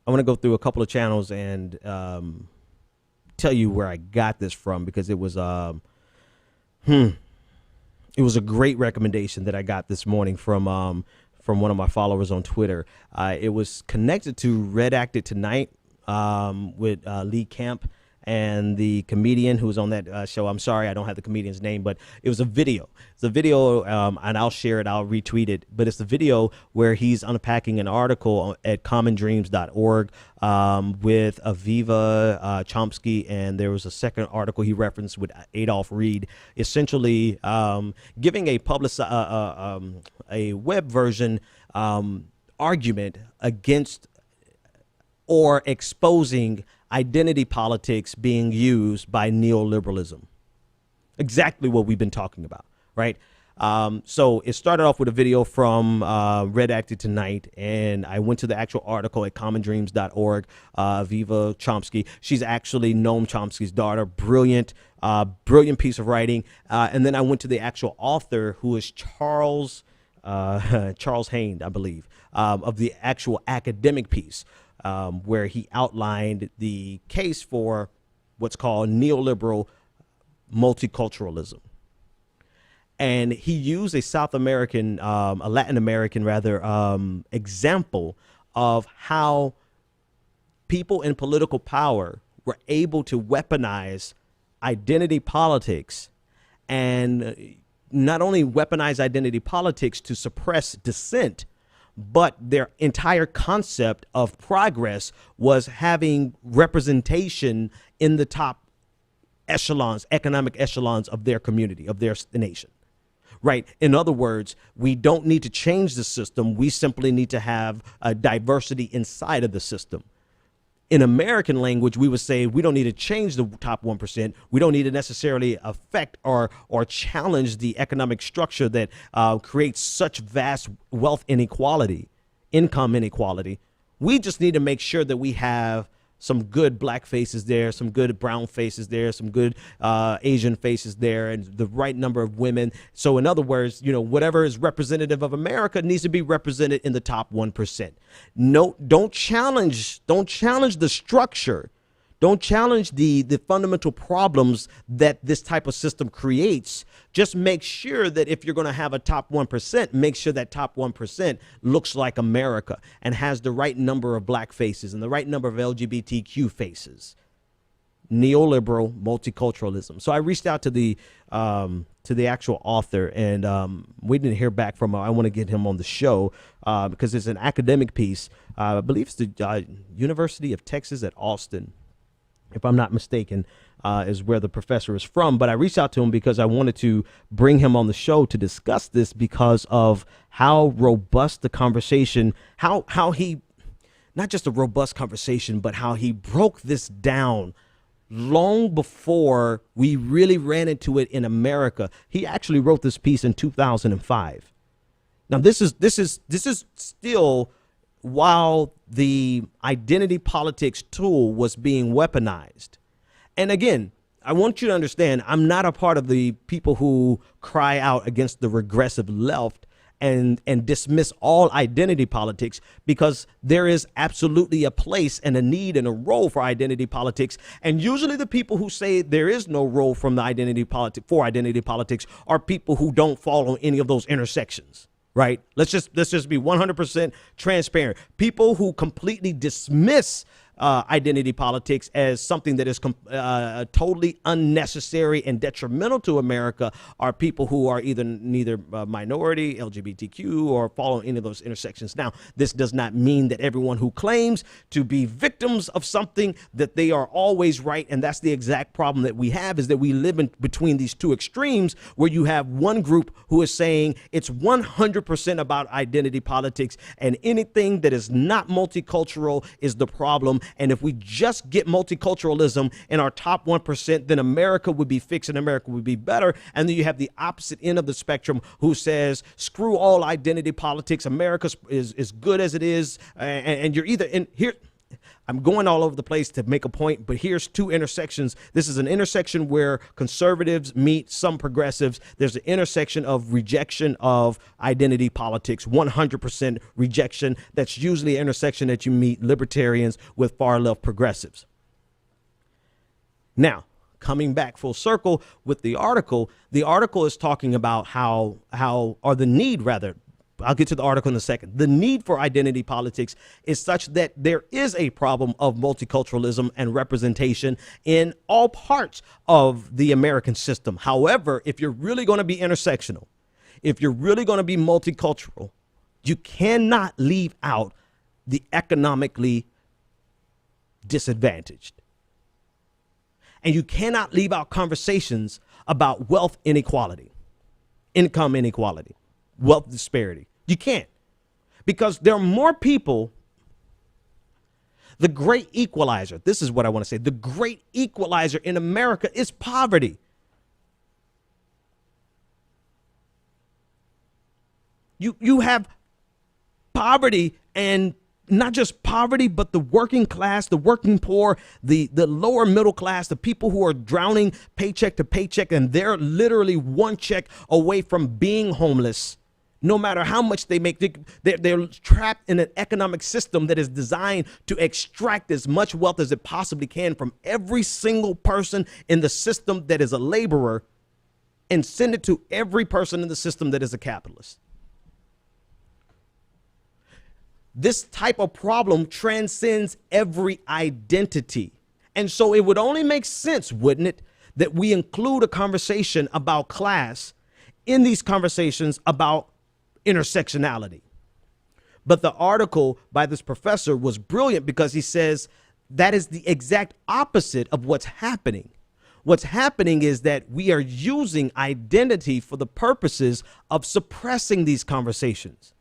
I want to go through a couple of channels and tell you where I got this from, because it was a great recommendation that I got this morning from one of my followers on Twitter. It was connected to Redacted Tonight with Lee Camp and the comedian who was on that show. I'm sorry, I don't have the comedian's name, but it was a video. It's a video, and I'll share it, I'll retweet it. But it's the video where he's unpacking an article at commondreams.org with Aviva Chomsky, and there was a second article he referenced with Adolph Reed, essentially giving a web version argument against or exposing identity politics being used by neoliberalism. Exactly what we've been talking about, right? So it started off with a video from Redacted Tonight, and I went to the actual article at commondreams.org. Aviva Chomsky, she's actually Noam Chomsky's daughter. Brilliant piece of writing. And then I went to the actual author, who is Charles Haynes, I believe, of the actual academic piece, where he outlined the case for what's called neoliberal multiculturalism. And he used a South American, a Latin American rather, example of how people in political power were able to weaponize identity politics, and not only weaponize identity politics to suppress dissent, but their entire concept of progress was having representation in the top echelons, economic echelons of their community, of their nation. Right. In other words, we don't need to change the system. We simply need to have a diversity inside of the system. In American language, we would say we don't need to change the top 1%. We don't need to necessarily affect or challenge the economic structure that creates such vast wealth inequality, income inequality. We just need to make sure that we have some good black faces there, some good brown faces there, some good Asian faces there, and the right number of women. So in other words, you know, whatever is representative of America needs to be represented in the top 1%. No, don't challenge the structure. Don't challenge the fundamental problems that this type of system creates. Just make sure that if you're going to have a top 1%, make sure that top 1% looks like America and has the right number of black faces and the right number of LGBTQ faces. Neoliberal multiculturalism. So I reached out to the actual author, and we didn't hear back from him. I want to get him on the show because it's an academic piece. I believe it's the University of Texas at Austin, if I'm not mistaken, is where the professor is from. But I reached out to him because I wanted to bring him on the show to discuss this because of how robust the conversation, how he, not just a robust conversation, but how he broke this down long before we really ran into it in America. He actually wrote this piece in 2005. Now, this is still while the identity politics tool was being weaponized. And again, I want you to understand, I'm not a part of the people who cry out against the regressive left and dismiss all identity politics, because there is absolutely a place and a need and a role for identity politics. And usually the people who say there is no role from the identity for identity politics are people who don't fall on any of those intersections. Right. Let's just be 100% transparent. People who completely dismiss identity politics as something that is totally unnecessary and detrimental to America are people who are neither minority, LGBTQ, or fall in any of those intersections. Now, this does not mean that everyone who claims to be victims of something that they are always right. And that's the exact problem that we have, is that we live in between these two extremes, where you have one group who is saying it's 100% about identity politics, and anything that is not multicultural is the problem. And if we just get multiculturalism in our top 1%, then America would be fixed and America would be better. And then you have the opposite end of the spectrum who says, screw all identity politics. America is good as it is. And you're either in here. I'm going all over the place to make a point, but here's two intersections. This is an intersection where conservatives meet some progressives. There's an intersection of rejection of identity politics, 100% rejection. That's usually an intersection that you meet libertarians with far left progressives. Now, coming back full circle with the article is talking about or the need rather, I'll get to the article in a second. The need for identity politics is such that there is a problem of multiculturalism and representation in all parts of the American system. However, if you're really going to be intersectional, if you're really going to be multicultural, you cannot leave out the economically disadvantaged. And you cannot leave out conversations about wealth inequality, income inequality, wealth disparity. You can't, because there are more people. The great equalizer, this is what I want to say. The great equalizer in America is poverty. You have poverty, and not just poverty, but the working class, the working poor, the lower middle class, the people who are drowning paycheck to paycheck, and they're literally one check away from being homeless. No matter how much they make, they're trapped in an economic system that is designed to extract as much wealth as it possibly can from every single person in the system that is a laborer and send it to every person in the system that is a capitalist. This type of problem transcends every identity. And so it would only make sense, wouldn't it, that we include a conversation about class in these conversations about intersectionality. But the article by this professor was brilliant because he says that is the exact opposite of what's happening. What's happening is that we are using identity for the purposes of suppressing these conversations.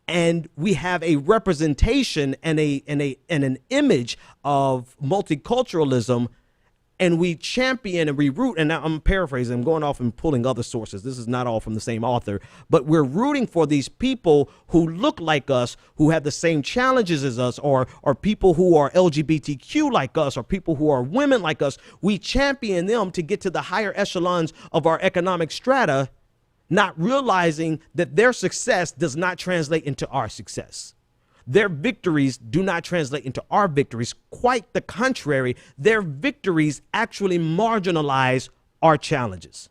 And we have a representation and an image of multiculturalism, and we champion and we root. And now I'm paraphrasing, I'm going off and pulling other sources. This is not all from the same author, but we're rooting for these people who look like us, who have the same challenges as us, or people who are LGBTQ like us, or people who are women like us. We champion them to get to the higher echelons of our economic strata, not realizing that their success does not translate into our success. Their victories do not translate into our victories. Quite the contrary, their victories actually marginalize our challenges.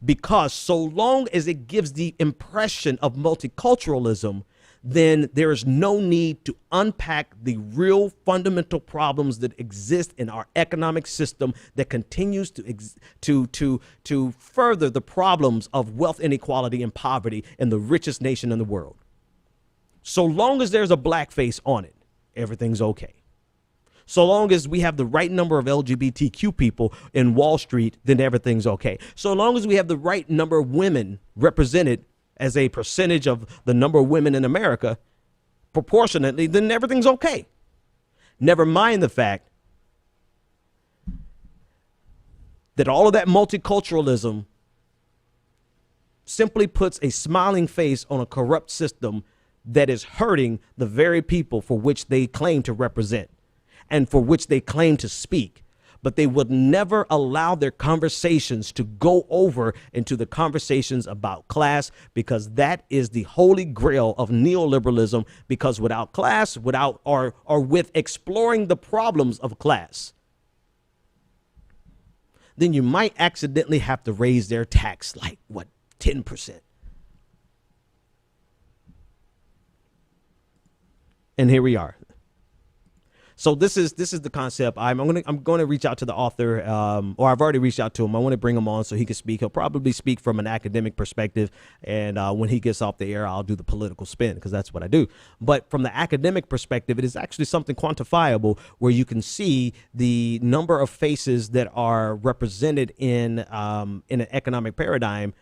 Because so long as it gives the impression of multiculturalism, then there is no need to unpack the real fundamental problems that exist in our economic system that continues to further the problems of wealth inequality and poverty in the richest nation in the world. So long as there's a blackface on it, everything's okay. So long as we have the right number of LGBTQ people in Wall Street, then everything's okay. So long as we have the right number of women represented as a percentage of the number of women in America proportionately, then everything's okay. Never mind the fact that all of that multiculturalism simply puts a smiling face on a corrupt system that is hurting the very people for which they claim to represent and for which they claim to speak. But they would never allow their conversations to go over into the conversations about class, because that is the holy grail of neoliberalism. Because without class, or with exploring the problems of class, then you might accidentally have to raise their tax, like 10%. And here we are. So this is the concept. I'm going to reach out to the author, or I've already reached out to him. I want to bring him on so he can speak. He'll probably speak from an academic perspective, and when he gets off the air, I'll do the political spin, because that's what I do. But from the academic perspective, it is actually something quantifiable, where you can see the number of faces that are represented in an economic paradigm.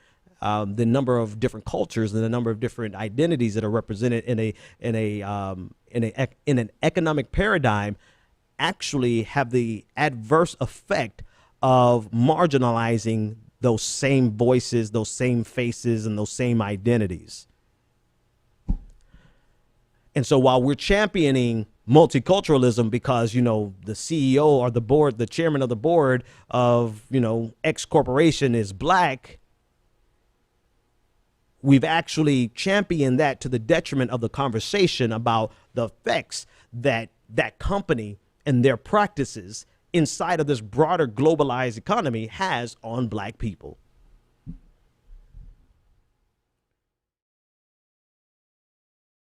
The number of different cultures and the number of different identities that are represented in an economic paradigm actually have the adverse effect of marginalizing those same voices, those same faces, and those same identities. And so while we're championing multiculturalism because, you know, the CEO or the board, the chairman of the board of, you know, X corporation is black, we've actually championed that to the detriment of the conversation about the effects that that company and their practices inside of this broader globalized economy has on black people.